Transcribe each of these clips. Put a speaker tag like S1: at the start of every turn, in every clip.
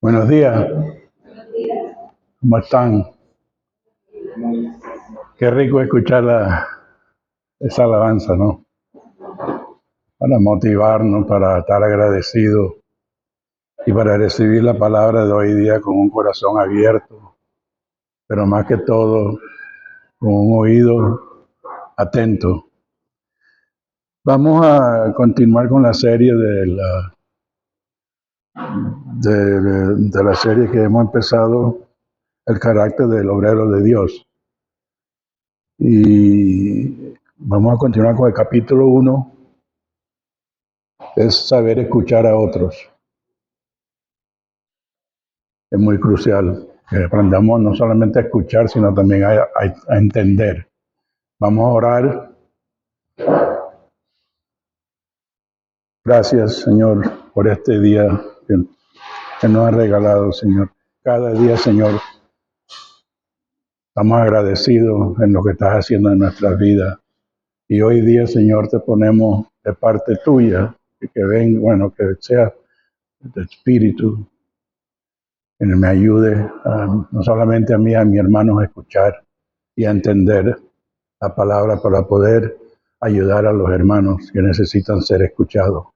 S1: Buenos días, ¿cómo están? Qué rico escuchar esa alabanza, ¿no? Para motivarnos, para estar agradecidos y para recibir la palabra de hoy día con un corazón abierto, pero más que todo con un oído atento. Vamos a continuar con la serie de la serie que hemos empezado, el carácter del obrero de Dios. Y vamos a continuar con el capítulo 1, es saber escuchar a otros. Es muy crucial que aprendamos no solamente a escuchar, sino también a entender. Vamos a orar. Gracias, Señor, por este día que nos has regalado, Señor. Cada día, Señor, estamos agradecidos en lo que estás haciendo en nuestras vidas. Y hoy día, Señor, te ponemos de parte tuya, que que sea el Espíritu, que me ayude no solamente a mí, a mis hermanos a escuchar y a entender la palabra para poder ayudar a los hermanos que necesitan ser escuchados.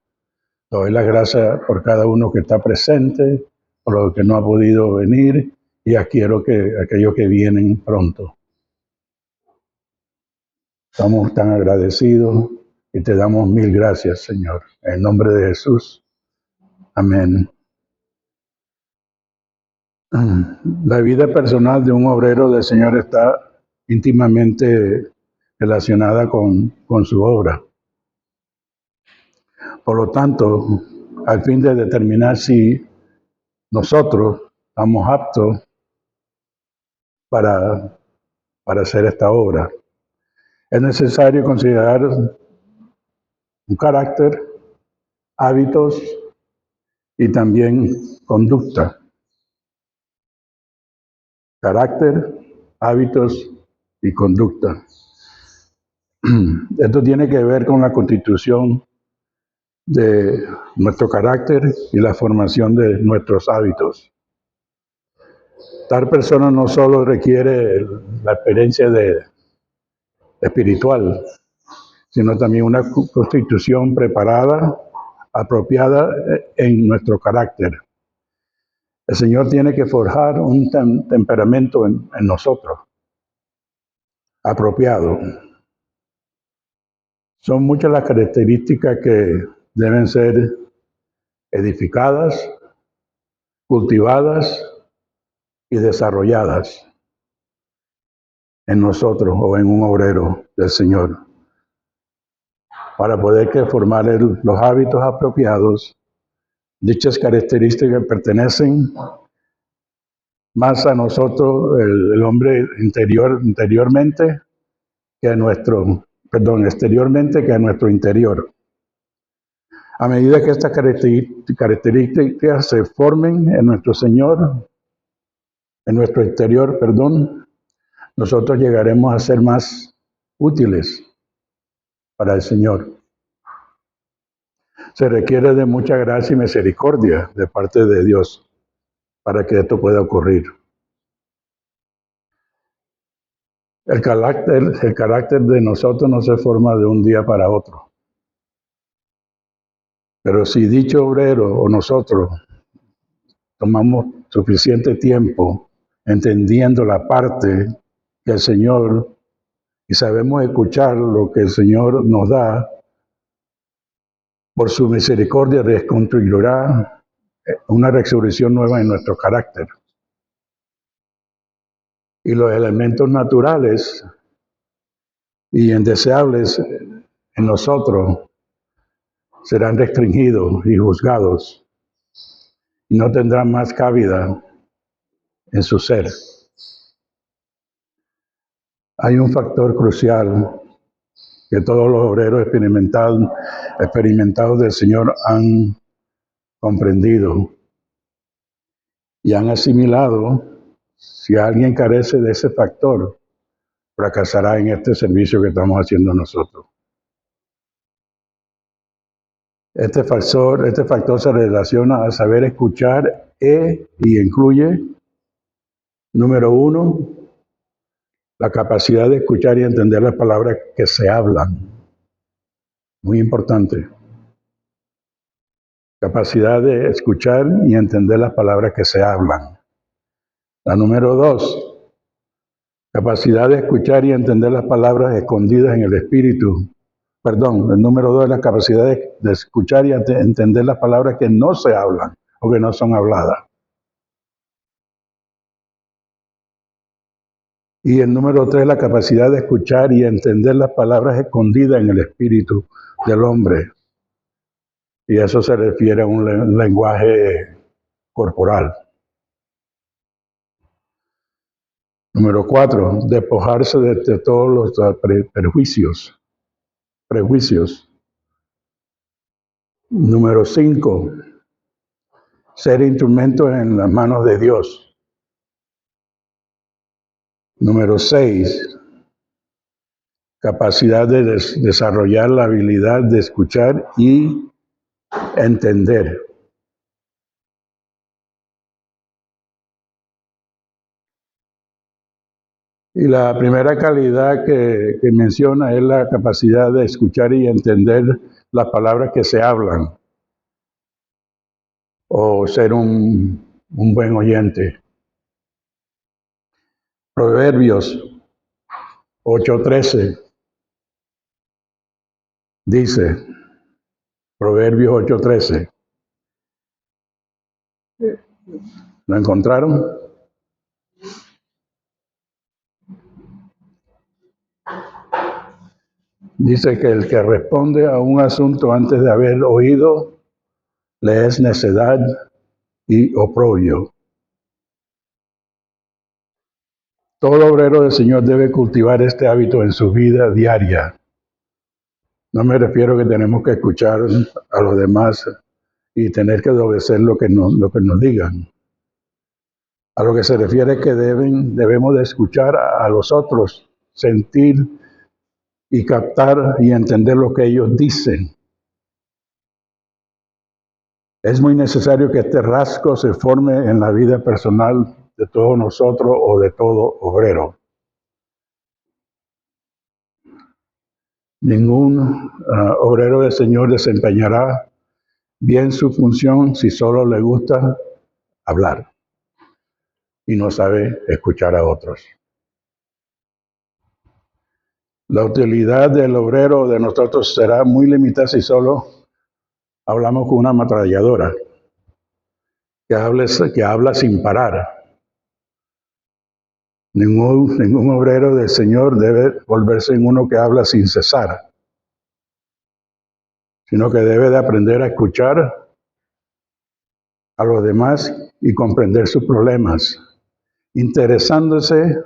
S1: Doy las gracias por cada uno que está presente, por los que no ha podido venir y quiero que aquellos que vienen pronto. Estamos tan agradecidos y te damos mil gracias, Señor. En el nombre de Jesús. Amén. La vida personal de un obrero del Señor está íntimamente relacionada con su obra. Por lo tanto, al fin de determinar si nosotros estamos aptos para hacer esta obra, es necesario considerar un carácter, hábitos y también conducta. Carácter, hábitos y conducta. Esto tiene que ver con la constitución de nuestro carácter y la formación de nuestros hábitos. Tal persona no solo requiere la experiencia espiritual, sino también una constitución preparada, apropiada en nuestro carácter. El Señor tiene que forjar un temperamento en nosotros, apropiado. Son muchas las características que deben ser edificadas, cultivadas y desarrolladas en nosotros o en un obrero del Señor, para poder formar los hábitos apropiados. Dichas características pertenecen más a nosotros, el hombre exteriormente que a nuestro interior. A medida que estas características se formen en nuestro Señor, en nuestro interior, nosotros llegaremos a ser más útiles para el Señor. Se requiere de mucha gracia y misericordia de parte de Dios para que esto pueda ocurrir. El carácter de nosotros no se forma de un día para otro. Pero si dicho obrero o nosotros tomamos suficiente tiempo entendiendo la parte que el Señor, y sabemos escuchar lo que el Señor nos da, por su misericordia reconstruirá una resurrección nueva en nuestro carácter. Y los elementos naturales y indeseables en nosotros serán restringidos y juzgados y no tendrán más cabida en su ser. Hay un factor crucial que todos los obreros experimentados del Señor han comprendido y han asimilado. Si alguien carece de ese factor, fracasará en este servicio que estamos haciendo nosotros. Este factor se relaciona a saber escuchar y incluye, número 1, la capacidad de escuchar y entender las palabras que se hablan. Muy importante. Capacidad de escuchar y entender las palabras que se hablan. La número 2, capacidad de escuchar y entender las palabras escondidas en el espíritu. Perdón, el número 2 es la capacidad de escuchar y entender las palabras que no se hablan o que no son habladas. Y el número 3, la capacidad de escuchar y entender las palabras escondidas en el espíritu del hombre. Y eso se refiere a un lenguaje corporal. Número 4, despojarse de todos los prejuicios. Número 5, ser instrumentos en las manos de Dios. Número 6, capacidad de desarrollar la habilidad de escuchar y entender. Y la primera calidad que menciona es la capacidad de escuchar y entender las palabras que se hablan, o ser un buen oyente. Proverbios 8:13 dice, Proverbios 8:13. ¿Lo encontraron? Dice que el que responde a un asunto antes de haber oído, le es necedad y oprobio. Todo obrero del Señor debe cultivar este hábito en su vida diaria. No me refiero a que tenemos que escuchar a los demás y tener que obedecer lo que nos digan. A lo que se refiere es que debemos de escuchar a los otros, sentir y captar y entender lo que ellos dicen. Es muy necesario que este rasgo se forme en la vida personal de todos nosotros o de todo obrero. Ningún obrero del Señor desempeñará bien su función si solo le gusta hablar y no sabe escuchar a otros. La utilidad del obrero de nosotros será muy limitada si solo hablamos con una ametralladora que habla sin parar. Ningún obrero del Señor debe volverse en uno que habla sin cesar, sino que debe de aprender a escuchar a los demás y comprender sus problemas, interesándose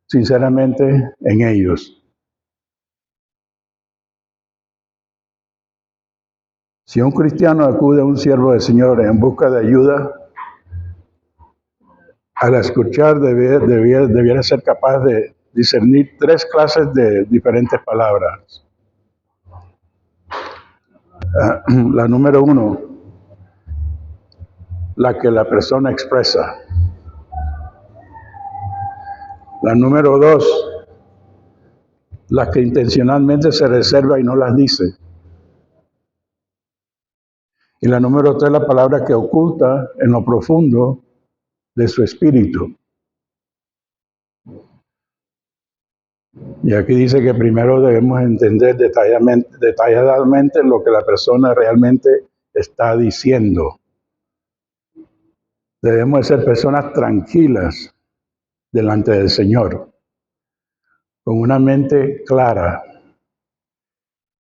S1: sinceramente en ellos. Si un cristiano acude a un siervo del Señor en busca de ayuda, al escuchar debiera ser capaz de discernir 3 clases de diferentes palabras. La número 1, la que la persona expresa. La número 2, la que intencionalmente se reserva y no las dice. Y la número 3, la palabra que oculta en lo profundo de su espíritu. Y aquí dice que primero debemos entender detalladamente lo que la persona realmente está diciendo. Debemos de ser personas tranquilas delante del Señor, con una mente clara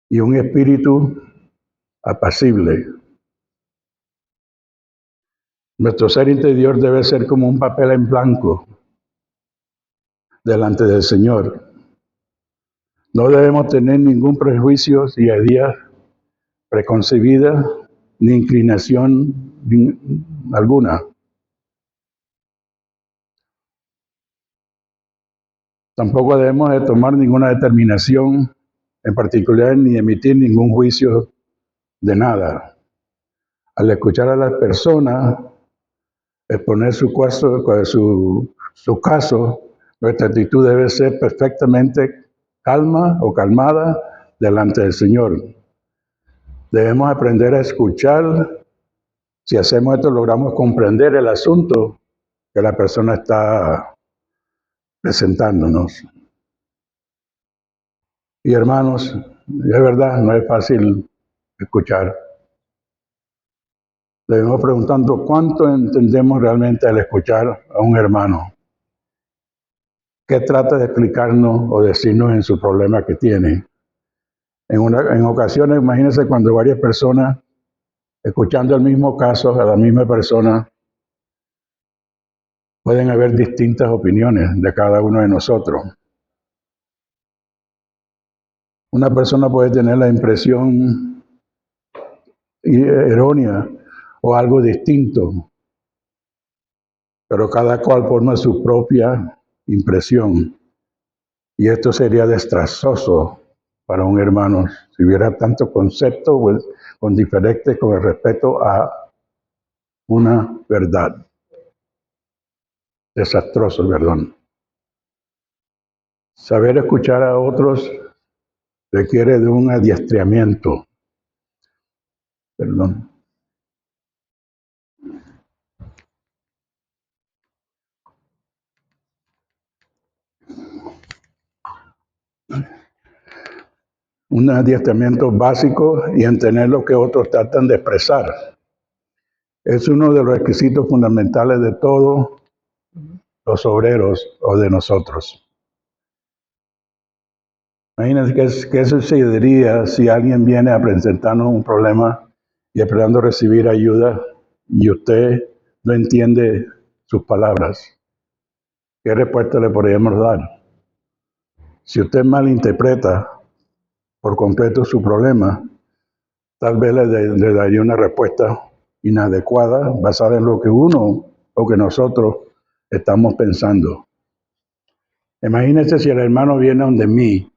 S1: y un espíritu apacible. Nuestro ser interior debe ser como un papel en blanco delante del Señor. No debemos tener ningún prejuicio ni idea preconcebida ni inclinación alguna. Tampoco debemos de tomar ninguna determinación en particular ni emitir ningún juicio de nada. Al escuchar a las personas, exponer su caso, nuestra actitud debe ser perfectamente calma o calmada delante del Señor. Debemos aprender a escuchar. Si hacemos esto, logramos comprender el asunto que la persona está presentándonos. Y hermanos, es verdad, no es fácil escuchar. Debemos preguntando cuánto entendemos realmente al escuchar a un hermano. ¿Qué trata de explicarnos o decirnos en su problema que tiene? En ocasiones, imagínense cuando varias personas, escuchando el mismo caso a la misma persona, pueden haber distintas opiniones de cada uno de nosotros. Una persona puede tener la impresión errónea o algo distinto, pero cada cual forma su propia impresión. Y esto sería desastroso para un hermano si hubiera tanto concepto con diferentes con respecto a una verdad. Desastroso, perdón. Saber escuchar a otros requiere de un adiestramiento. Perdón. Un adiestramiento básico y entender lo que otros tratan de expresar. Es uno de los requisitos fundamentales de todos los obreros o de nosotros. Imagínense qué sucedería si alguien viene a presentarnos un problema y esperando recibir ayuda y usted no entiende sus palabras. ¿Qué respuesta le podríamos dar? Si usted malinterpreta por completo su problema, tal vez le daría una respuesta inadecuada basada en lo que uno o que nosotros estamos pensando. Imagínense si el hermano viene donde mí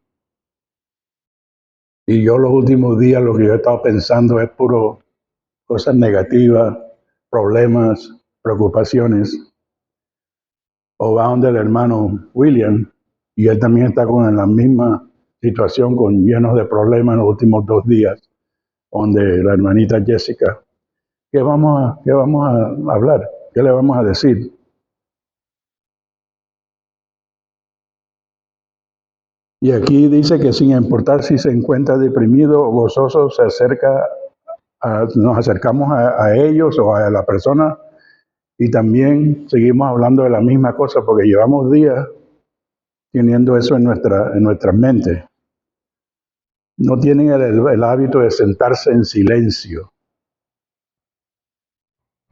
S1: y yo los últimos días lo que yo he estado pensando es puro cosas negativas, problemas, preocupaciones. O va donde el hermano William y él también está con la misma situación, con llenos de problemas en los últimos 2 días, donde la hermanita Jessica. ¿Qué vamos a hablar? ¿Qué le vamos a decir? Y aquí dice que sin importar si se encuentra deprimido o gozoso, nos acercamos a ellos o a la persona y también seguimos hablando de la misma cosa porque llevamos días teniendo eso en nuestra mente. No tienen el hábito de sentarse en silencio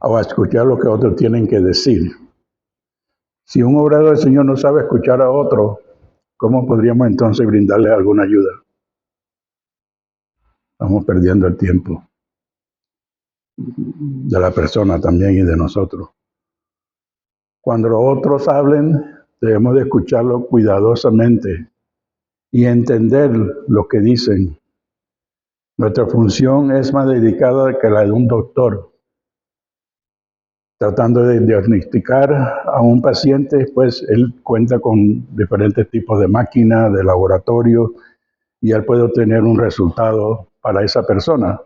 S1: o a escuchar lo que otros tienen que decir. Si un obrero del Señor no sabe escuchar a otro, ¿cómo podríamos entonces brindarle alguna ayuda? Estamos perdiendo el tiempo de la persona también y de nosotros. Cuando los otros hablen, debemos de escucharlo cuidadosamente y entender lo que dicen. Nuestra función es más dedicada que la de un doctor, tratando de diagnosticar a un paciente, pues él cuenta con diferentes tipos de máquinas, de laboratorio, y él puede obtener un resultado para esa persona.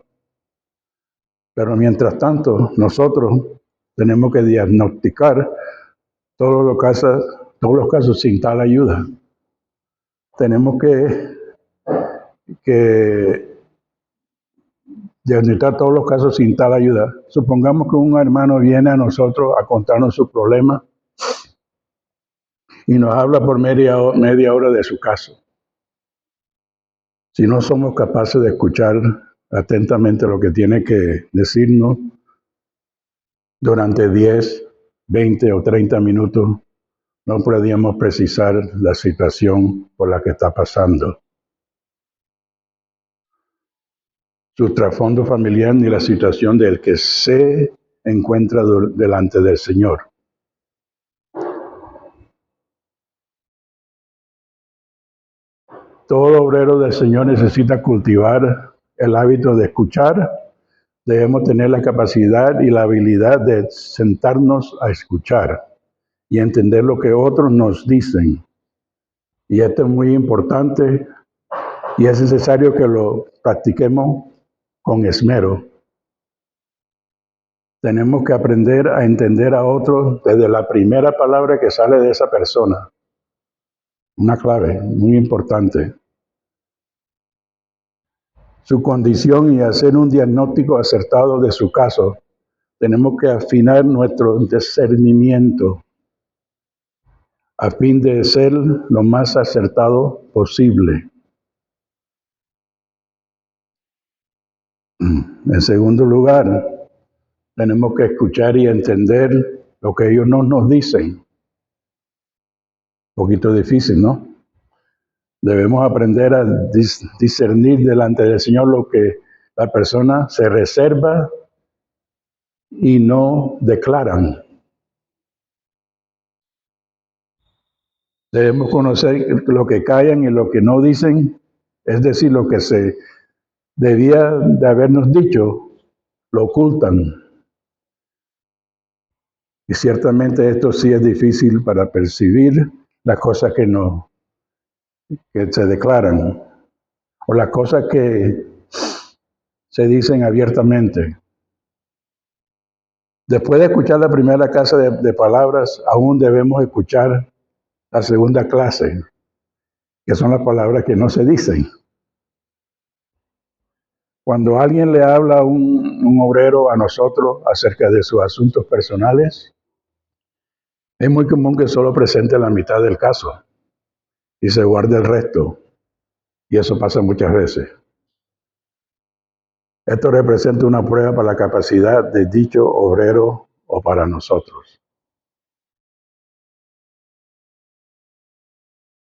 S1: Pero mientras tanto, nosotros tenemos que diagnosticar todos los casos sin tal ayuda. Tenemos que diagnosticar todos los casos sin tal ayuda. Supongamos que un hermano viene a nosotros a contarnos su problema y nos habla por media hora de su caso. Si no somos capaces de escuchar atentamente lo que tiene que decirnos durante 10, 20 o 30 minutos, no podríamos precisar la situación por la que está pasando. Su trasfondo familiar ni la situación del que se encuentra delante del Señor. Todo obrero del Señor necesita cultivar el hábito de escuchar debemos tener la capacidad y la habilidad de sentarnos a escuchar y entender lo que otros nos dicen. Y esto es muy importante y es necesario que lo practiquemos con esmero. Tenemos que aprender a entender a otros desde la primera palabra que sale de esa persona. Una clave muy importante. Su condición y hacer un diagnóstico acertado de su caso. Tenemos que afinar nuestro discernimiento a fin de ser lo más acertado posible. En segundo lugar, tenemos que escuchar y entender lo que ellos no nos dicen. Un poquito difícil, ¿no? Debemos aprender a discernir delante del Señor lo que la persona se reserva y no declaran. Debemos conocer lo que callan y lo que no dicen, es decir, lo que se debía de habernos dicho, lo ocultan. Y ciertamente esto sí es difícil para percibir las cosas que se declaran o las cosas que se dicen abiertamente. Después de escuchar la primera clase de palabras, aún debemos escuchar la segunda clase, que son las palabras que no se dicen. Cuando alguien le habla a un obrero a nosotros acerca de sus asuntos personales, es muy común que solo presente la mitad del caso y se guarde el resto. Y eso pasa muchas veces. Esto representa una prueba para la capacidad de dicho obrero o para nosotros.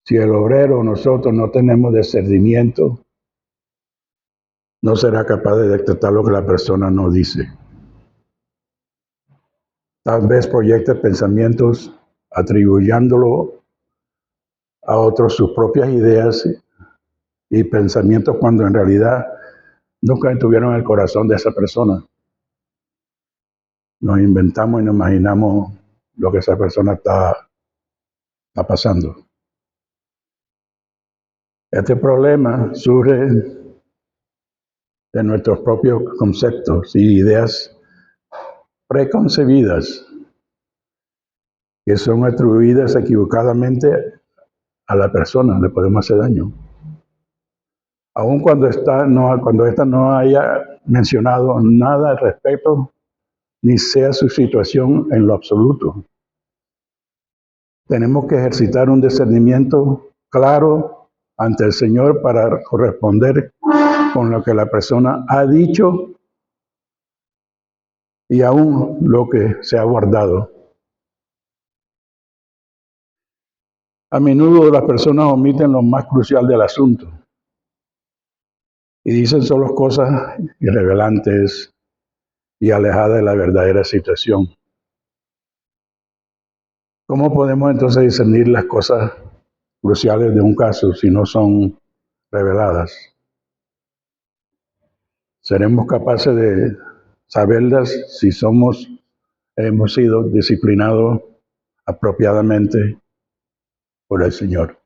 S1: Si el obrero o nosotros no tenemos discernimiento, no será capaz de detectar lo que la persona no dice. Tal vez proyecte pensamientos atribuyéndolo a otros sus propias ideas y pensamientos cuando en realidad nunca estuvieron en el corazón de esa persona. Nos inventamos y nos imaginamos lo que esa persona está pasando. Este problema surge de nuestros propios conceptos y ideas preconcebidas que son atribuidas equivocadamente a la persona, le podemos hacer daño. Aun cuando ésta no haya mencionado nada al respecto, ni sea su situación en lo absoluto. Tenemos que ejercitar un discernimiento claro ante el Señor para corresponder con lo que la persona ha dicho y aún lo que se ha guardado. A menudo las personas omiten lo más crucial del asunto y dicen solo cosas irrelevantes y alejadas de la verdadera situación. ¿Cómo podemos entonces discernir las cosas cruciales de un caso si no son reveladas? ¿Seremos capaces de saberlas si hemos sido disciplinados apropiadamente por el Señor?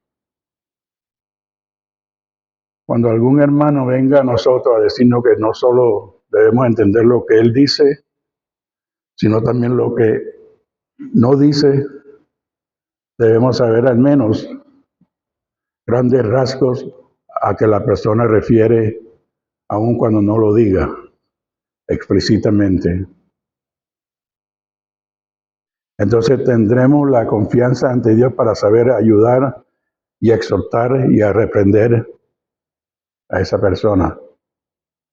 S1: Cuando algún hermano venga a nosotros a decirnos que no solo debemos entender lo que Él dice, sino también lo que no dice, debemos saber al menos grandes rasgos a que la persona refiere, aun cuando no lo diga explícitamente. Entonces tendremos la confianza ante Dios para saber ayudar y exhortar y a reprender a esa persona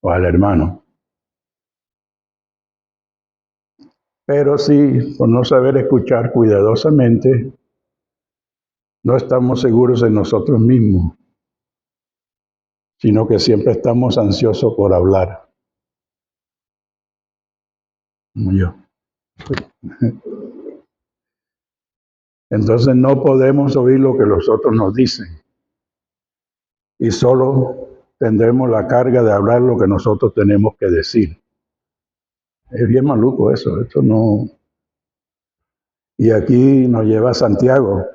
S1: o al hermano. Pero si por no saber escuchar cuidadosamente, no estamos seguros en nosotros mismos, sino que siempre estamos ansiosos por hablar. Como yo. Entonces no podemos oír lo que los otros nos dicen y solo tendremos la carga de hablar lo que nosotros tenemos que decir. Es bien maluco eso, esto no. Y aquí nos lleva a Santiago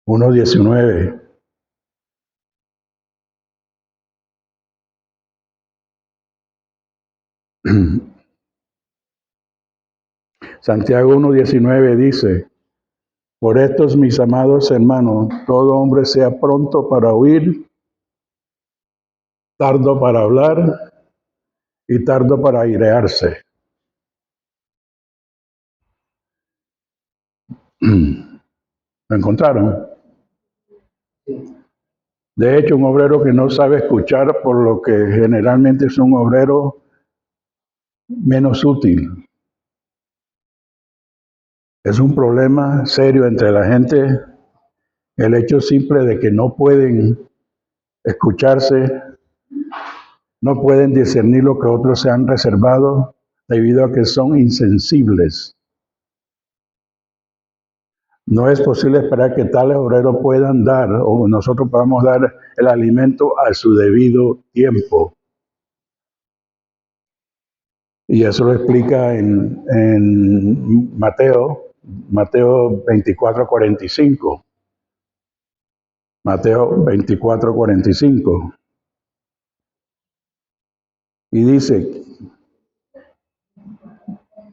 S1: 1:19. Santiago 1:19 dice, por estos mis amados hermanos, todo hombre sea pronto para oír, tardo para hablar y tardo para airearse. ¿Lo encontraron? De hecho, un obrero que no sabe escuchar, por lo que generalmente es un obrero menos útil. Es un problema serio entre la gente el hecho simple de que no pueden escucharse, no pueden discernir lo que otros se han reservado debido a que son insensibles. No es posible esperar que tales obreros puedan dar o nosotros podamos dar el alimento a su debido tiempo. Y eso lo explica en Mateo 24:45. Mateo 24:45. Y dice,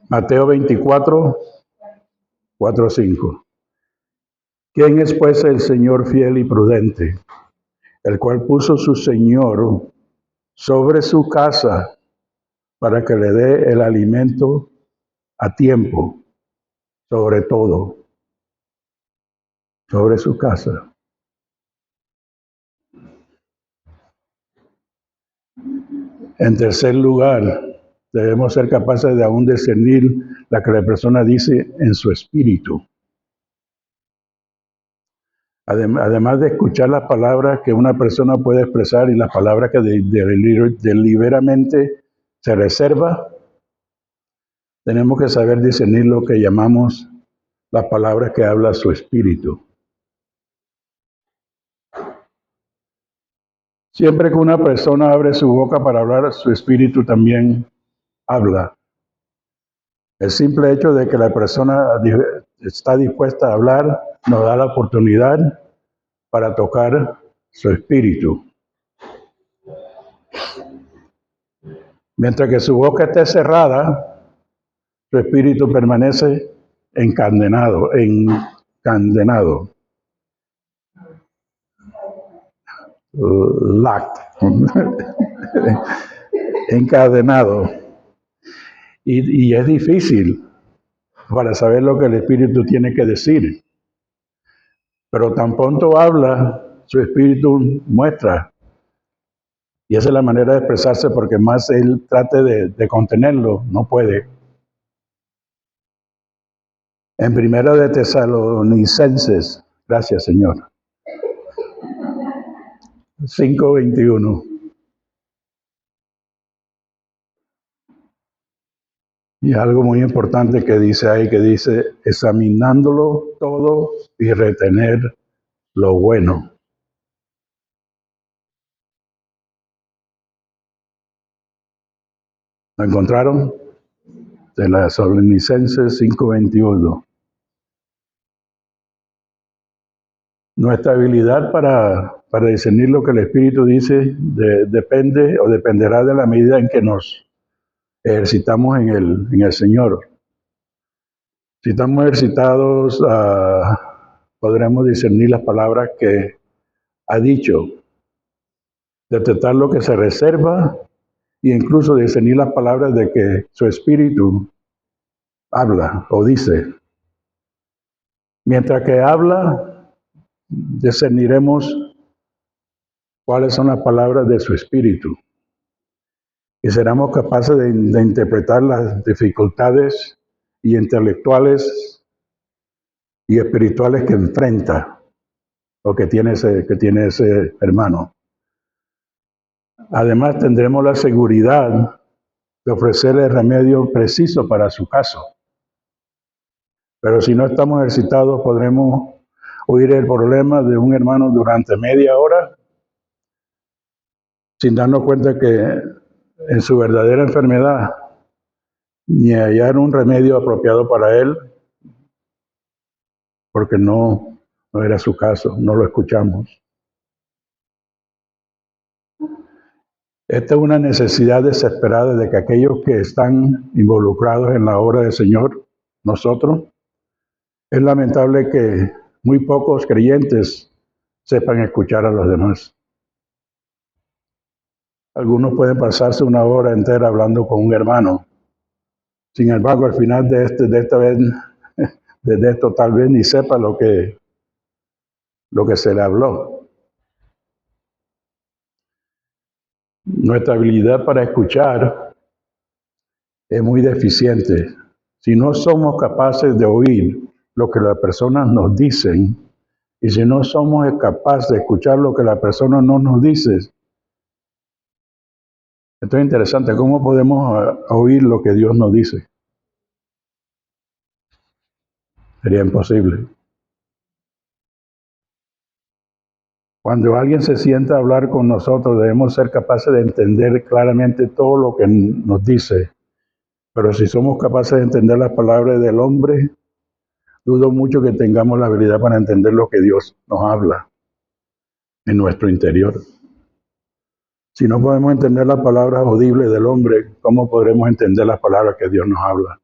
S1: Mateo 24:4-5. ¿Quién es pues el Señor fiel y prudente, el cual puso su Señor sobre su casa para que le dé el alimento a tiempo, sobre todo, sobre su casa? En tercer lugar, debemos ser capaces de aún discernir la que la persona dice en su espíritu. Además de escuchar las palabras que una persona puede expresar y las palabras que deliberadamente se reserva, tenemos que saber discernir lo que llamamos las palabras que habla su espíritu. Siempre que una persona abre su boca para hablar, su espíritu también habla. El simple hecho de que la persona está dispuesta a hablar nos da la oportunidad para tocar su espíritu. Mientras que su boca esté cerrada, su espíritu permanece encadenado. Locked. Encadenado. Y es difícil para saber lo que el espíritu tiene que decir. Pero tan pronto habla, su espíritu muestra. Y esa es la manera de expresarse, porque más él trate de contenerlo, no puede. En Primera de Tesalonicenses, gracias Señor, 5:21. Y algo muy importante que dice ahí, que dice, examinándolo todo y retener lo bueno. ¿Lo encontraron? De la Tesalonicenses 5:21. Nuestra habilidad para discernir lo que el Espíritu dice depende o dependerá de la medida en que nos ejercitamos en el Señor. Si estamos ejercitados, podremos discernir las palabras que ha dicho, detectar lo que se reserva e incluso discernir las palabras de que su espíritu habla o dice. Mientras que habla, discerniremos cuáles son las palabras de su espíritu y seremos capaces de interpretar las dificultades y intelectuales y espirituales que enfrenta o que tiene ese hermano. Además, tendremos la seguridad de ofrecerle el remedio preciso para su caso. Pero si no estamos ejercitados, podremos oír el problema de un hermano durante media hora sin darnos cuenta que en su verdadera enfermedad ni hallar un remedio apropiado para él, porque no era su caso, no lo escuchamos. Esta es una necesidad desesperada de que aquellos que están involucrados en la obra del Señor, nosotros, es lamentable que muy pocos creyentes sepan escuchar a los demás. Algunos pueden pasarse una hora entera hablando con un hermano. Sin embargo, al final de esto tal vez ni sepa lo que se le habló. Nuestra habilidad para escuchar es muy deficiente. Si no somos capaces de oír lo que las personas nos dicen, y si no somos capaces de escuchar lo que la persona no nos dice, esto es interesante. ¿Cómo podemos oír lo que Dios nos dice? Sería imposible. Cuando alguien se sienta a hablar con nosotros, debemos ser capaces de entender claramente todo lo que nos dice. Pero si somos capaces de entender las palabras del hombre, dudo mucho que tengamos la habilidad para entender lo que Dios nos habla en nuestro interior. Si no podemos entender las palabras audibles del hombre, ¿cómo podremos entender las palabras que Dios nos habla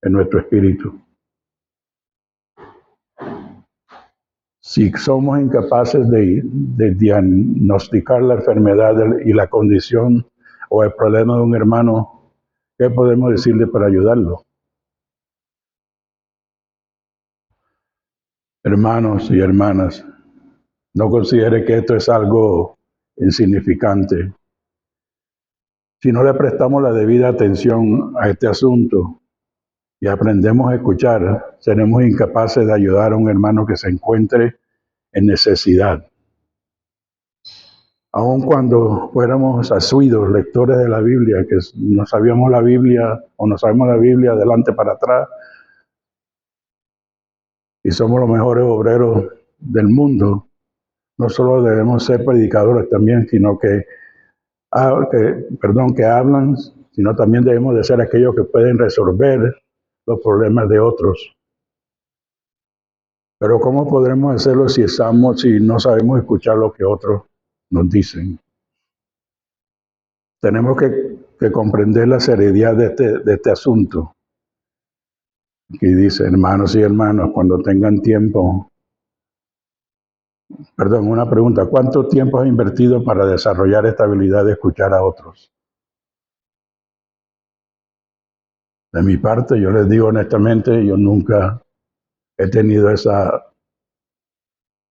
S1: en nuestro espíritu? Si somos incapaces de diagnosticar la enfermedad y la condición o el problema de un hermano, ¿qué podemos decirle para ayudarlo? Hermanos y hermanas, no considere que esto es algo insignificante. Si no le prestamos la debida atención a este asunto y aprendemos a escuchar, seremos incapaces de ayudar a un hermano que se encuentre en necesidad. Aun cuando fuéramos asiduos lectores de la Biblia, que no sabíamos la Biblia o no sabemos la Biblia de adelante para atrás, y somos los mejores obreros del mundo, no solo debemos ser predicadores también, sino que hablan, sino también debemos de ser aquellos que pueden resolver los problemas de otros. Pero ¿cómo podremos hacerlo si no sabemos escuchar lo que otros nos dicen? Tenemos que comprender la seriedad de este asunto. Y dice, hermanos y hermanas, cuando tengan tiempo, una pregunta, ¿cuánto tiempo has invertido para desarrollar esta habilidad de escuchar a otros? De mi parte, yo les digo honestamente, yo nunca he tenido esa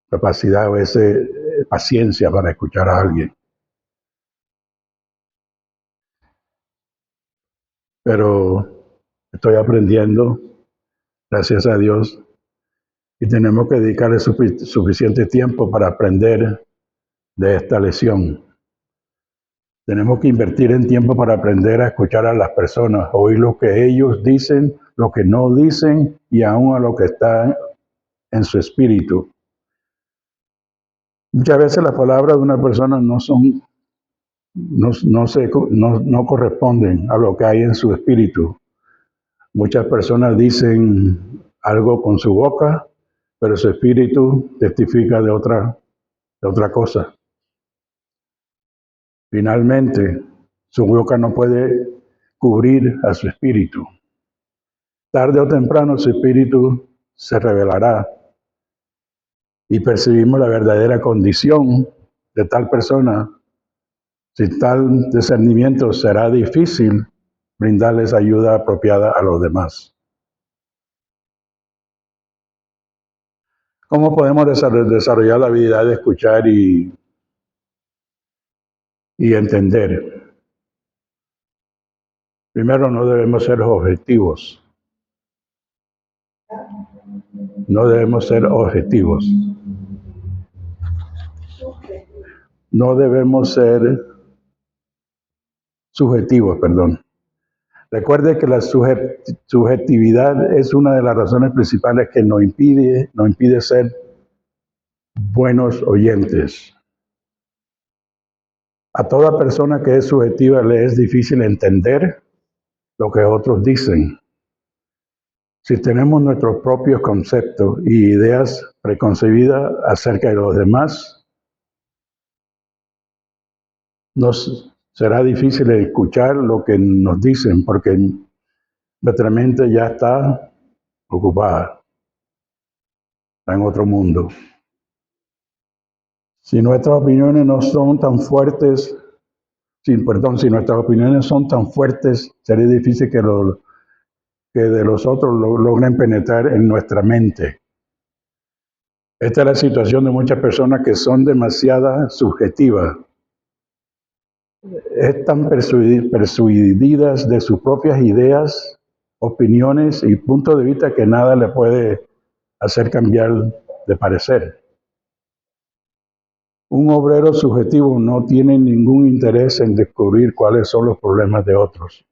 S1: capacidad o esa paciencia para escuchar a alguien. Pero estoy aprendiendo, gracias a Dios, y tenemos que dedicarle suficiente tiempo para aprender de esta lección. Tenemos que invertir en tiempo para aprender a escuchar a las personas, oír lo que ellos dicen, lo que no dicen y aún a lo que está en su espíritu. Muchas veces las palabras de una persona no corresponden a lo que hay en su espíritu. Muchas personas dicen algo con su boca, pero su espíritu testifica de otra cosa. Finalmente, su boca no puede cubrir a su espíritu. Tarde o temprano su espíritu se revelará y percibimos la verdadera condición de tal persona. Sin tal discernimiento será difícil brindarles ayuda apropiada a los demás. ¿Cómo podemos desarrollar la habilidad de escuchar y entender? Primero, no debemos ser objetivos. No debemos ser objetivos. No debemos ser subjetivos, perdón. Recuerde que la subjetividad es una de las razones principales que nos impide ser buenos oyentes. A toda persona que es subjetiva le es difícil entender lo que otros dicen. Si tenemos nuestros propios conceptos y ideas preconcebidas acerca de los demás, nos será difícil escuchar lo que nos dicen porque nuestra mente ya está ocupada, está en otro mundo. Si nuestras opiniones no son tan fuertes, si nuestras opiniones son tan fuertes, sería difícil que de los otros logren penetrar en nuestra mente. Esta es la situación de muchas personas que son demasiado subjetivas. Están persuadidas de sus propias ideas, opiniones y puntos de vista que nada le puede hacer cambiar de parecer. Un obrero subjetivo no tiene ningún interés en descubrir cuáles son los problemas de otros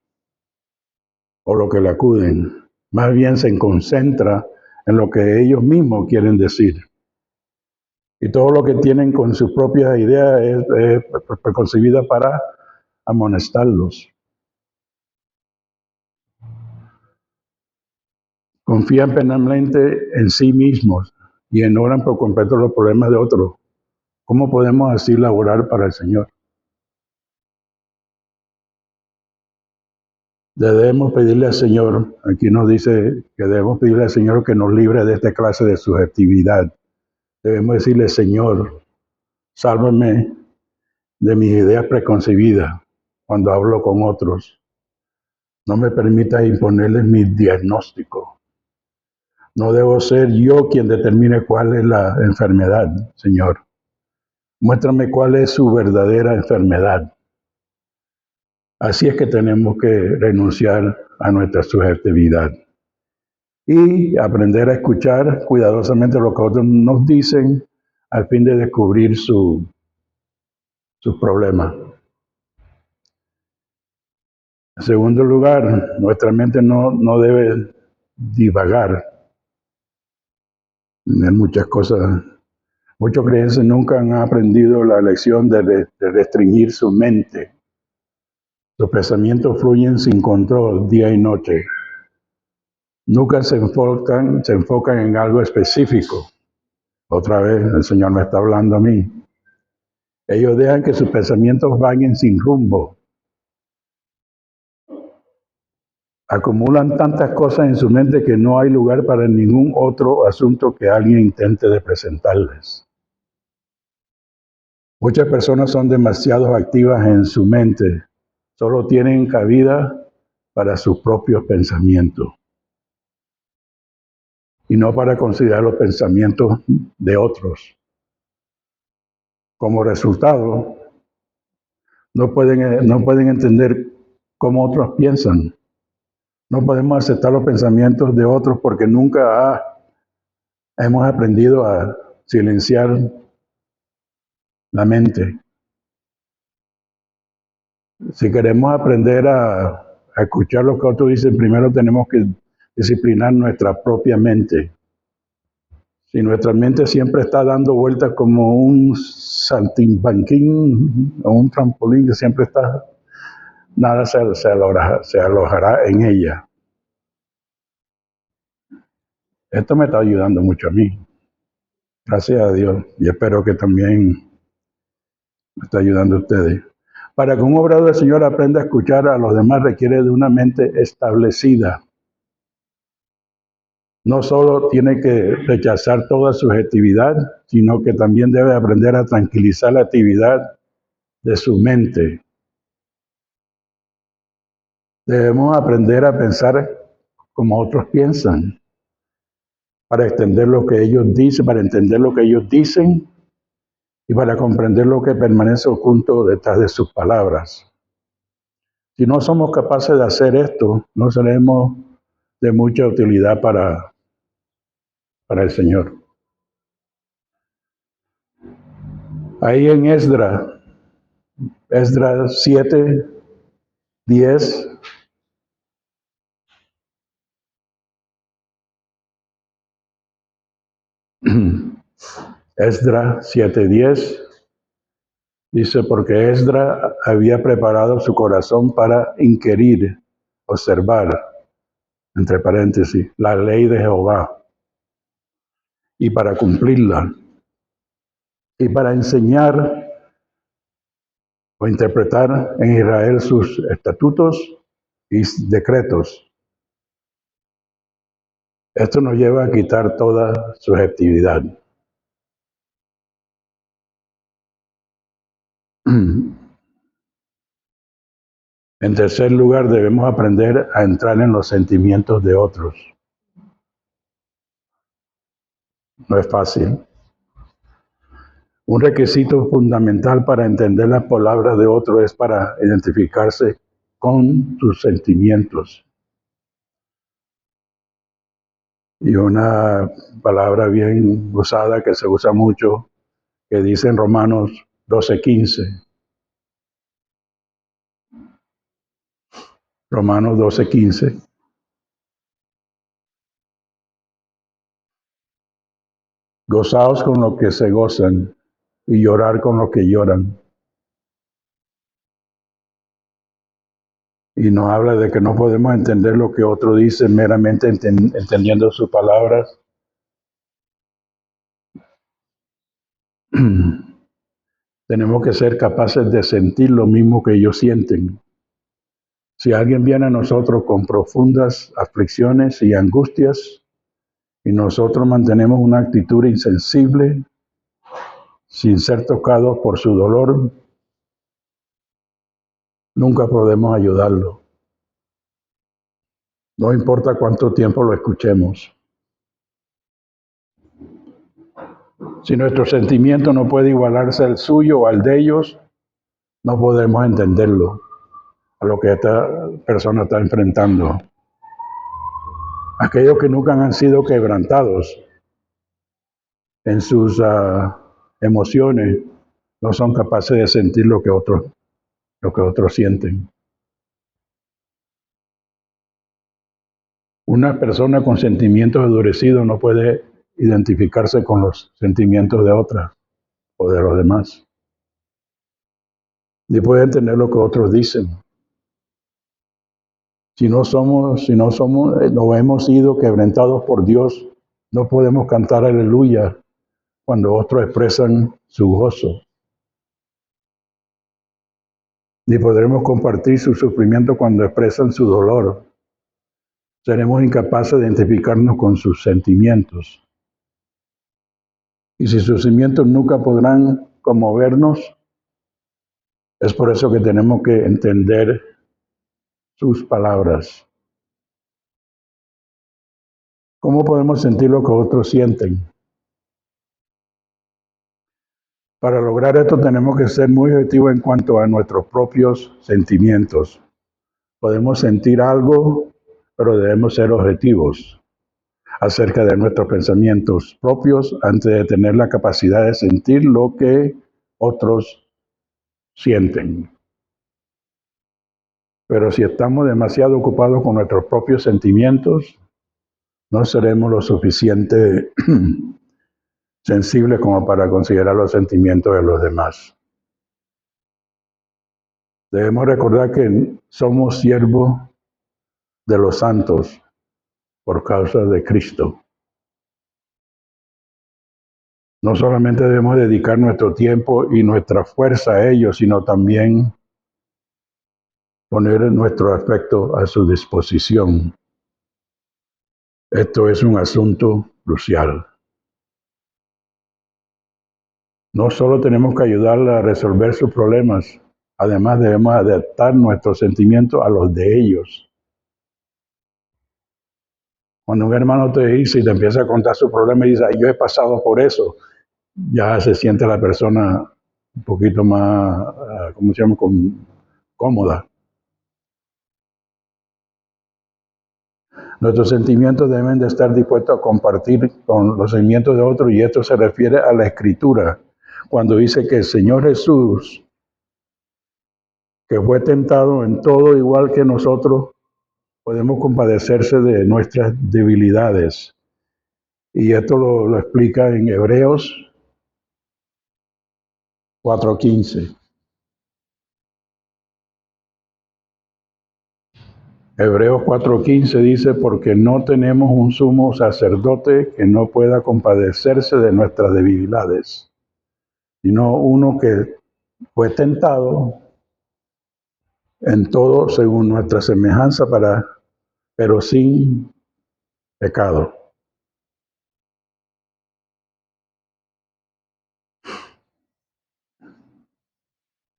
S1: o lo que le acuden. Más bien se concentra en lo que ellos mismos quieren decir. Y todo lo que tienen con sus propias ideas es preconcebida para amonestarlos. Confían plenamente en sí mismos y ignoran por completo los problemas de otros. ¿Cómo podemos así laborar para el Señor? Debemos pedirle al Señor, aquí nos dice que debemos pedirle al Señor que nos libre de esta clase de subjetividad. Debemos decirle, Señor, sálvame de mis ideas preconcebidas cuando hablo con otros. No me permitas imponerles mis diagnósticos. No debo ser yo quien determine cuál es la enfermedad, Señor. Muéstrame cuál es su verdadera enfermedad. Así es que tenemos que renunciar a nuestra subjetividad y aprender a escuchar cuidadosamente lo que otros nos dicen al fin de descubrir sus problemas. En segundo lugar, nuestra mente no debe divagar en muchas cosas. Muchos creyentes nunca han aprendido la lección de restringir su mente. Los pensamientos fluyen sin control día y noche. Nunca se enfocan en algo específico. Otra vez el Señor me está hablando a mí. Ellos dejan que sus pensamientos vayan sin rumbo. Acumulan tantas cosas en su mente que no hay lugar para ningún otro asunto que alguien intente de presentarles. Muchas personas son demasiado activas en su mente. Solo tienen cabida para sus propios pensamientos y no para considerar los pensamientos de otros. Como resultado, no pueden entender cómo otros piensan. No podemos aceptar los pensamientos de otros porque nunca hemos aprendido a silenciar la mente. Si queremos aprender a escuchar lo que otros dicen, primero tenemos que disciplinar nuestra propia mente. Si nuestra mente siempre está dando vueltas como un saltimbanquín o un trampolín que siempre está, nada se alojará en ella. Esto me está ayudando mucho a mí. Gracias a Dios. Y espero que también me está ayudando a ustedes. Para que un obrador del Señor aprenda a escuchar a los demás requiere de una mente establecida. No solo tiene que rechazar toda subjetividad, sino que también debe aprender a tranquilizar la actividad de su mente. Debemos aprender a pensar como otros piensan, para entender lo que ellos dicen, y para comprender lo que permanece oculto detrás de sus palabras. Si no somos capaces de hacer esto, no seremos de mucha utilidad para el Señor. Ahí en Esdras 7, 10, Esdras 7:10 dice, porque Esdras había preparado su corazón para inquirir, observar, entre paréntesis, la ley de Jehová y para cumplirla y para enseñar o interpretar en Israel sus estatutos y decretos. Esto nos lleva a quitar toda subjetividad. En tercer lugar, debemos aprender a entrar en los sentimientos de otros. No es fácil. Un requisito fundamental para entender las palabras de otro es para identificarse con sus sentimientos. Y una palabra bien usada que se usa mucho, que dice en Romanos 12:15. Romanos 12:15. Gozaos con lo que se gozan y llorar con lo que lloran. Y nos habla de que no podemos entender lo que otro dice meramente entendiendo sus palabras. Tenemos que ser capaces de sentir lo mismo que ellos sienten. Si alguien viene a nosotros con profundas aflicciones y angustias y nosotros mantenemos una actitud insensible, sin ser tocados por su dolor, nunca podemos ayudarlo. No importa cuánto tiempo lo escuchemos. Si nuestro sentimiento no puede igualarse al suyo o al de ellos, no podemos entenderlo, a lo que esta persona está enfrentando. Aquellos que nunca han sido quebrantados en sus emociones no son capaces de sentir lo que otros sienten. Una persona con sentimientos endurecidos no puede identificarse con los sentimientos de otras o de los demás. Ni puede entender lo que otros dicen. Si no hemos sido quebrantados por Dios, no podemos cantar aleluya cuando otros expresan su gozo. Ni podremos compartir su sufrimiento cuando expresan su dolor. Seremos incapaces de identificarnos con sus sentimientos. Y si sus sentimientos nunca podrán conmovernos, es por eso que tenemos que entender sus palabras. ¿Cómo podemos sentir lo que otros sienten? Para lograr esto tenemos que ser muy objetivos en cuanto a nuestros propios sentimientos. Podemos sentir algo, pero debemos ser objetivos acerca de nuestros pensamientos propios antes de tener la capacidad de sentir lo que otros sienten. Pero si estamos demasiado ocupados con nuestros propios sentimientos, no seremos lo suficiente sensibles como para considerar los sentimientos de los demás. Debemos recordar que somos siervos de los santos por causa de Cristo. No solamente debemos dedicar nuestro tiempo y nuestra fuerza a ellos, sino también poner nuestro afecto a su disposición. Esto es un asunto crucial. No solo tenemos que ayudarle a resolver sus problemas, además debemos adaptar nuestros sentimientos a los de ellos. Cuando un hermano te dice y te empieza a contar su problema y dice, yo he pasado por eso, ya se siente la persona un poquito más, cómoda. Nuestros sentimientos deben de estar dispuestos a compartir con los sentimientos de otros, y esto se refiere a la Escritura, cuando dice que el Señor Jesús, que fue tentado en todo igual que nosotros, podemos compadecerse de nuestras debilidades. Y esto lo explica en Hebreos 4:15. Hebreos 4:15 dice, porque no tenemos un sumo sacerdote que no pueda compadecerse de nuestras debilidades, sino uno que fue tentado en todo según nuestra semejanza, pero sin pecado.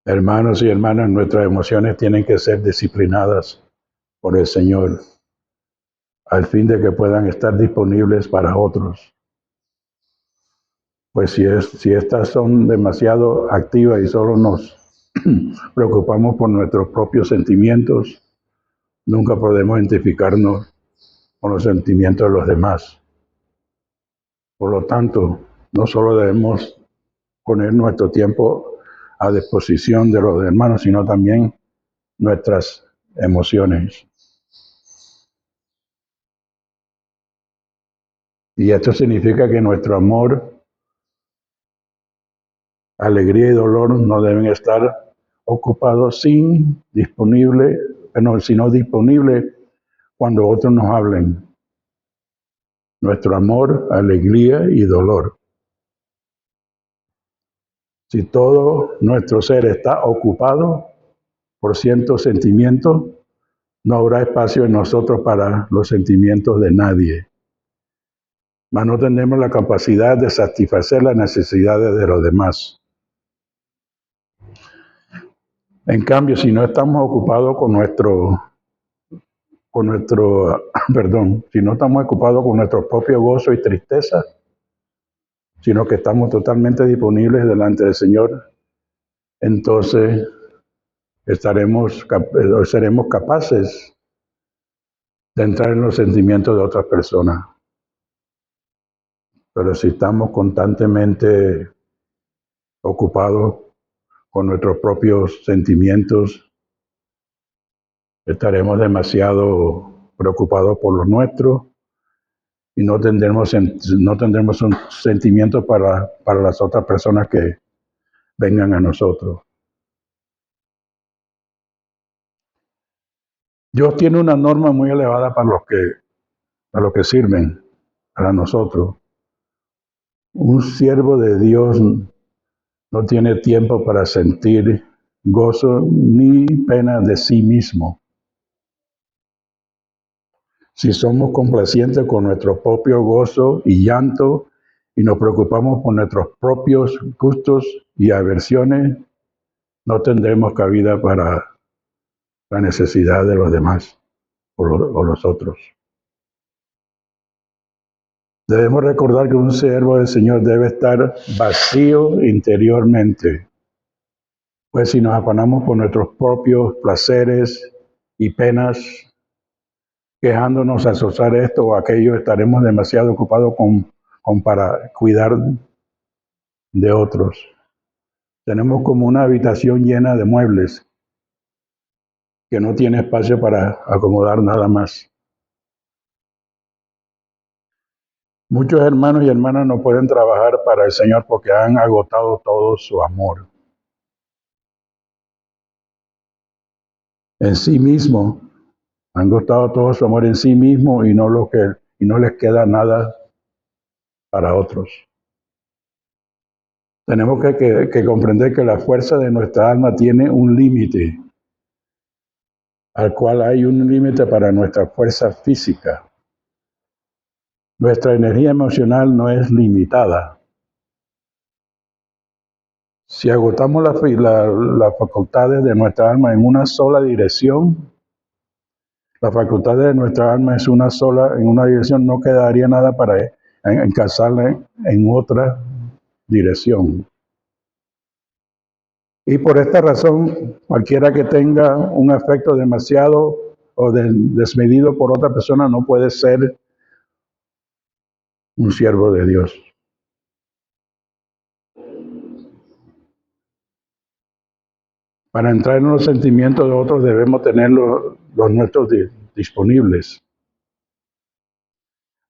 S1: Hermanos y hermanas, nuestras emociones tienen que ser disciplinadas por el Señor, al fin de que puedan estar disponibles para otros. Pues si estas son demasiado activas y solo nos preocupamos por nuestros propios sentimientos, nunca podemos identificarnos con los sentimientos de los demás. Por lo tanto, no solo debemos poner nuestro tiempo a disposición de los hermanos, sino también nuestras emociones. Y esto significa que nuestro amor, alegría y dolor no deben estar ocupados sino disponibles cuando otros nos hablen. Nuestro amor, alegría y dolor. Si todo nuestro ser está ocupado por ciertos sentimientos, no habrá espacio en nosotros para los sentimientos de nadie. Mas no tenemos la capacidad de satisfacer las necesidades de los demás. En cambio, si no estamos ocupados si no estamos ocupados con nuestro propio gozo y tristeza, sino que estamos totalmente disponibles delante del Señor, entonces seremos capaces de entrar en los sentimientos de otras personas. Pero si estamos constantemente ocupados con nuestros propios sentimientos, estaremos demasiado preocupados por los nuestros y no tendremos un sentimiento para las otras personas que vengan a nosotros. Dios tiene una norma muy elevada para los que sirven, para nosotros. Un siervo de Dios no tiene tiempo para sentir gozo ni pena de sí mismo. Si somos complacientes con nuestro propio gozo y llanto y nos preocupamos por nuestros propios gustos y aversiones, no tendremos cabida para la necesidad de los demás o los otros. Debemos recordar que un siervo del Señor debe estar vacío interiormente, pues si nos afanamos por nuestros propios placeres y penas, quejándonos a asociar esto o aquello, estaremos demasiado ocupados para cuidar de otros. Tenemos como una habitación llena de muebles que no tiene espacio para acomodar nada más. Muchos hermanos y hermanas no pueden trabajar para el Señor porque han agotado todo su amor en sí mismo. Han agotado todo su amor en sí mismo y no les queda nada para otros. Tenemos que comprender que la fuerza de nuestra alma tiene un límite, al cual hay un límite para nuestra fuerza física. Nuestra energía emocional no es limitada. Si agotamos las facultades de nuestra alma en una sola dirección, las facultades de nuestra alma en una dirección, no quedaría nada para encasarla en otra dirección. Y por esta razón, cualquiera que tenga un afecto demasiado o desmedido por otra persona no puede ser un siervo de Dios. Para entrar en los sentimientos de otros debemos tener los nuestros disponibles.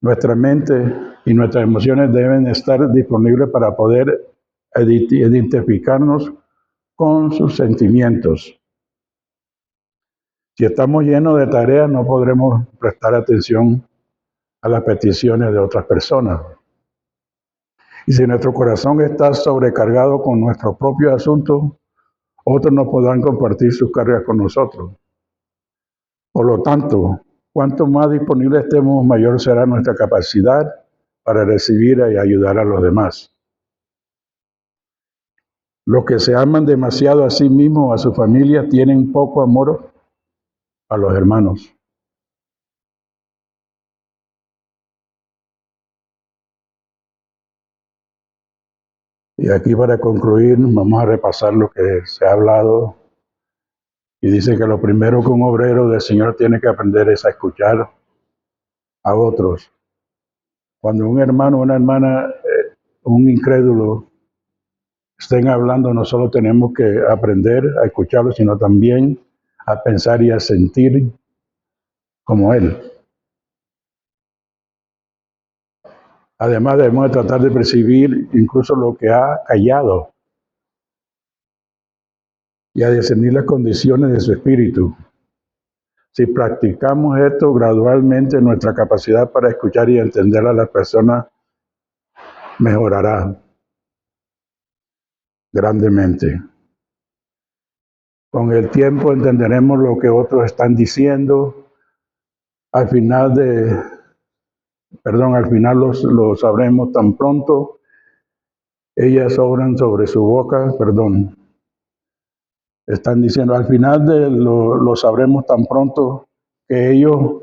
S1: Nuestra mente y nuestras emociones deben estar disponibles para poder identificarnos con sus sentimientos. Si estamos llenos de tareas, no podremos prestar atención a las peticiones de otras personas. Y si nuestro corazón está sobrecargado con nuestros propios asuntos, otros no podrán compartir sus cargas con nosotros. Por lo tanto, cuanto más disponibles estemos, mayor será nuestra capacidad para recibir y ayudar a los demás. Los que se aman demasiado a sí mismos o a su familia tienen poco amor a los hermanos. Y aquí para concluir, vamos a repasar lo que se ha hablado. Y dice que lo primero que un obrero del Señor tiene que aprender es a escuchar a otros. Cuando un hermano o una hermana, un incrédulo, estén hablando, no solo tenemos que aprender a escucharlo, sino también a pensar y a sentir como él. Además, debemos de tratar de percibir incluso lo que ha callado y a discernir las condiciones de su espíritu. Si practicamos esto gradualmente, nuestra capacidad para escuchar y entender a las personas mejorará grandemente. Con el tiempo entenderemos lo que otros están diciendo. Al final lo sabremos tan pronto. Ellas obran sobre su boca, Están diciendo, al final lo sabremos tan pronto que ellos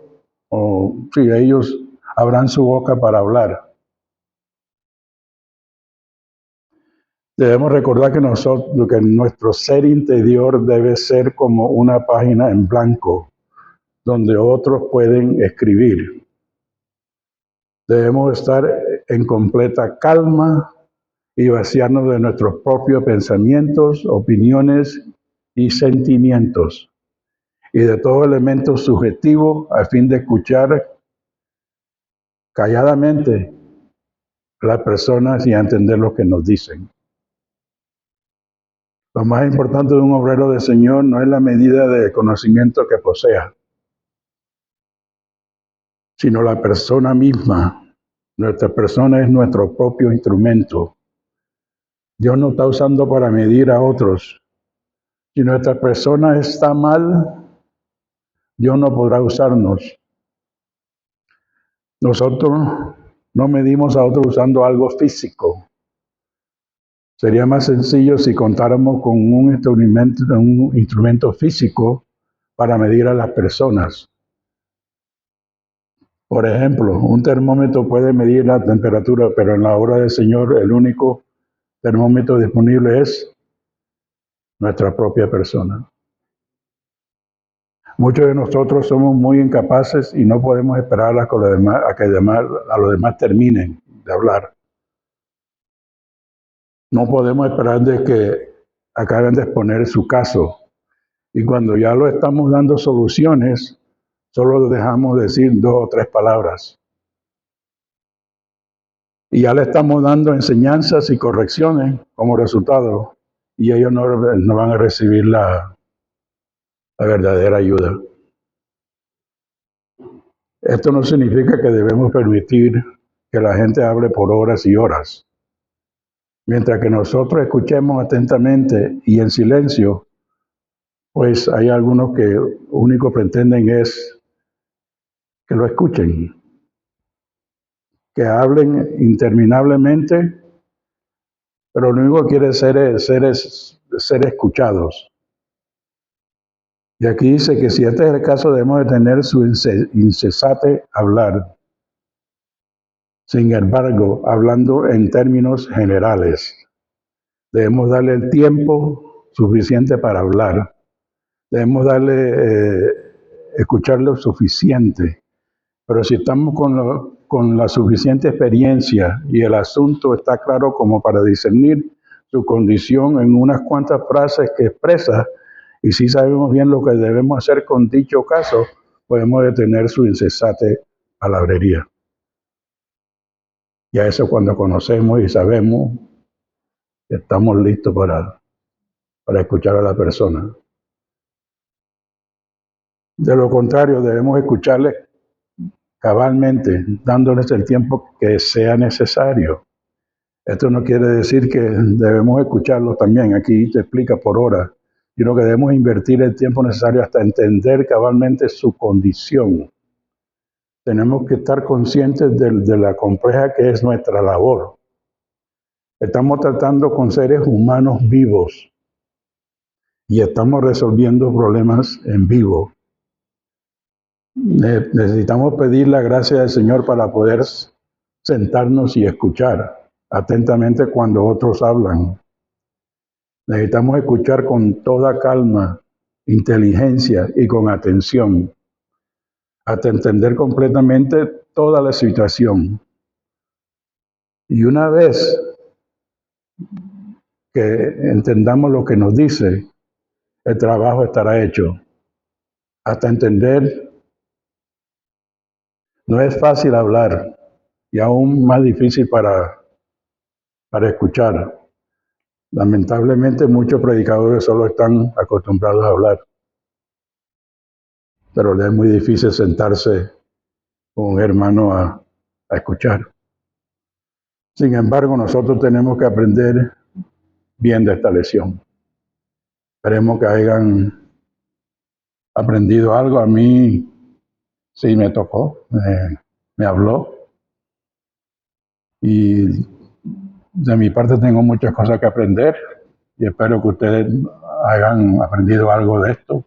S1: abran su boca para hablar. Debemos recordar que nuestro ser interior debe ser como una página en blanco, donde otros pueden escribir. Debemos estar en completa calma y vaciarnos de nuestros propios pensamientos, opiniones y sentimientos, y de todo elemento subjetivo a fin de escuchar calladamente a las personas y a entender lo que nos dicen. Lo más importante de un obrero del Señor no es la medida de conocimiento que posea, sino la persona misma. Nuestra persona es nuestro propio instrumento. Dios no está usando para medir a otros. Si nuestra persona está mal, Dios no podrá usarnos. Nosotros no medimos a otros usando algo físico. Sería más sencillo si contáramos con un instrumento físico para medir a las personas. Por ejemplo, un termómetro puede medir la temperatura, pero en la obra del Señor el único termómetro disponible es nuestra propia persona. Muchos de nosotros somos muy incapaces y no podemos esperar a que los demás terminen de hablar. No podemos esperar de que acaben de exponer su caso. Y cuando ya lo estamos dando soluciones, solo dejamos decir 2 o 3 palabras. Y ya le estamos dando enseñanzas y correcciones como resultado. Y ellos no van a recibir la verdadera ayuda. Esto no significa que debemos permitir que la gente hable por horas y horas. Mientras que nosotros escuchemos atentamente y en silencio, pues hay algunos que único pretenden es que lo escuchen, que hablen interminablemente, pero lo único que quiere es ser escuchados. Y aquí dice que si este es el caso, debemos de tener su incesante hablar. Sin embargo, hablando en términos generales, debemos darle el tiempo suficiente para hablar. Debemos escuchar lo suficiente. Pero si estamos con la suficiente experiencia y el asunto está claro como para discernir su condición en unas cuantas frases que expresa, y si sabemos bien lo que debemos hacer con dicho caso, podemos detener su incesante palabrería. Y a eso cuando conocemos y sabemos, estamos listos para escuchar a la persona. De lo contrario, debemos escucharles cabalmente, dándoles el tiempo que sea necesario. Esto no quiere decir que debemos escucharlos también, aquí te explica por hora, sino que debemos invertir el tiempo necesario hasta entender cabalmente su condición. Tenemos que estar conscientes de la compleja que es nuestra labor. Estamos tratando con seres humanos vivos y estamos resolviendo problemas en vivo. Necesitamos pedir la gracia del Señor para poder sentarnos y escuchar atentamente cuando otros hablan. Necesitamos escuchar con toda calma, inteligencia y con atención, hasta entender completamente toda la situación. Y una vez que entendamos lo que nos dice, el trabajo estará hecho. Hasta entender, no es fácil hablar y aún más difícil para escuchar. Lamentablemente muchos predicadores solo están acostumbrados a hablar, pero les es muy difícil sentarse con un hermano a escuchar. Sin embargo, nosotros tenemos que aprender bien de esta lección. Esperemos que hayan aprendido algo. A mí sí me tocó, me habló. Y de mi parte tengo muchas cosas que aprender y espero que ustedes hayan aprendido algo de esto.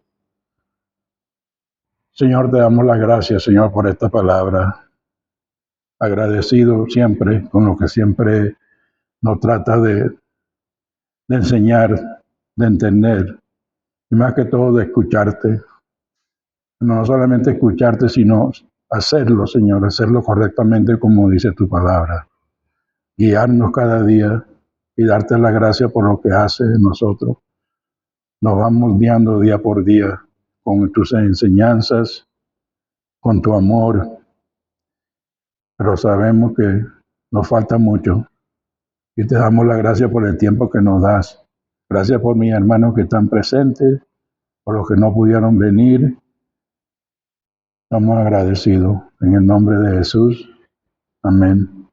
S1: Señor, te damos las gracias, Señor, por esta palabra. Agradecido siempre con lo que siempre nos trata de enseñar, de entender, y más que todo de escucharte. No solamente escucharte, sino hacerlo, Señor, hacerlo correctamente como dice tu palabra. Guiarnos cada día y darte la gracia por lo que haces en nosotros. Nos vamos guiando día por día con tus enseñanzas, con tu amor, pero sabemos que nos falta mucho y te damos la gracia por el tiempo que nos das. Gracias por mis hermanos que están presentes, por los que no pudieron venir. Estamos agradecidos. En el nombre de Jesús. Amén.